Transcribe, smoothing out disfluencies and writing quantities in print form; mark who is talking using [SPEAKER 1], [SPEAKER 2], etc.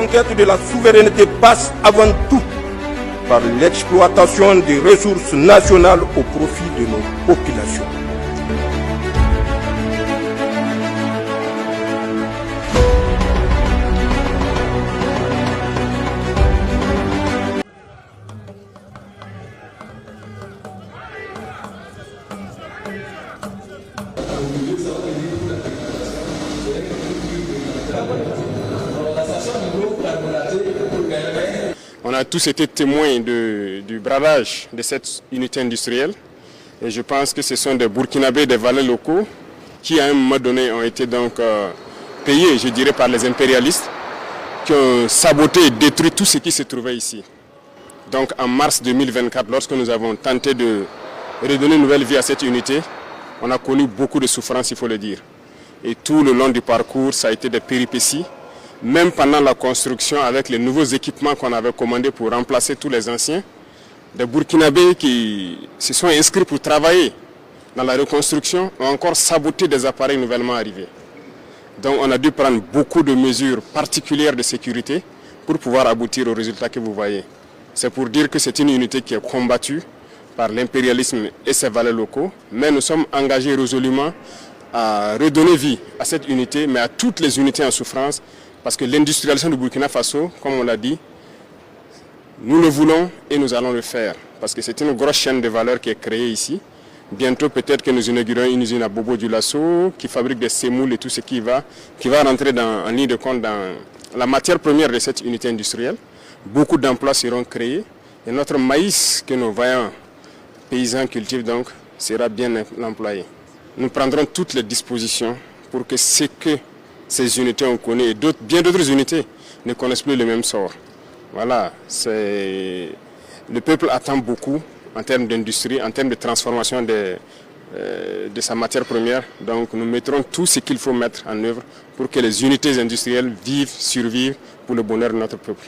[SPEAKER 1] conquête de la souveraineté passe avant tout par l'exploitation des ressources nationales au profit de nos populations.
[SPEAKER 2] On a tous été témoins du bradage de cette unité industrielle et je pense que ce sont des Burkinabés, des valets locaux qui à un moment donné ont été donc payés, je dirais, par les impérialistes qui ont saboté et détruit tout ce qui se trouvait ici. Donc en mars 2024, lorsque nous avons tenté de redonner une nouvelle vie à cette unité, on a connu beaucoup de souffrances, il faut le dire. Et tout le long du parcours, ça a été des péripéties. Même pendant la construction, avec les nouveaux équipements qu'on avait commandés pour remplacer tous les anciens, des Burkinabés qui se sont inscrits pour travailler dans la reconstruction ont encore saboté des appareils nouvellement arrivés. Donc on a dû prendre beaucoup de mesures particulières de sécurité pour pouvoir aboutir au résultat que vous voyez. C'est pour dire que c'est une unité qui est combattue par l'impérialisme et ses valets locaux, mais nous sommes engagés résolument à redonner vie à cette unité, mais à toutes les unités en souffrance, parce que l'industrialisation du Burkina Faso, comme on l'a dit, nous le voulons et nous allons le faire. Parce que c'est une grosse chaîne de valeur qui est créée ici. Bientôt, peut-être que nous inaugurons une usine à Bobo Dioulasso qui fabrique des sémoules et tout ce qui va rentrer en ligne de compte dans la matière première de cette unité industrielle. Beaucoup d'emplois seront créés et notre maïs que nos vaillants paysans cultivent donc sera bien employé. Nous prendrons toutes les dispositions pour que ce que ces unités ont connu et bien d'autres unités ne connaissent plus le même sort. Voilà, le peuple attend beaucoup en termes d'industrie, en termes de transformation de sa matière première. Donc nous mettrons tout ce qu'il faut mettre en œuvre pour que les unités industrielles vivent, survivent pour le bonheur de notre peuple.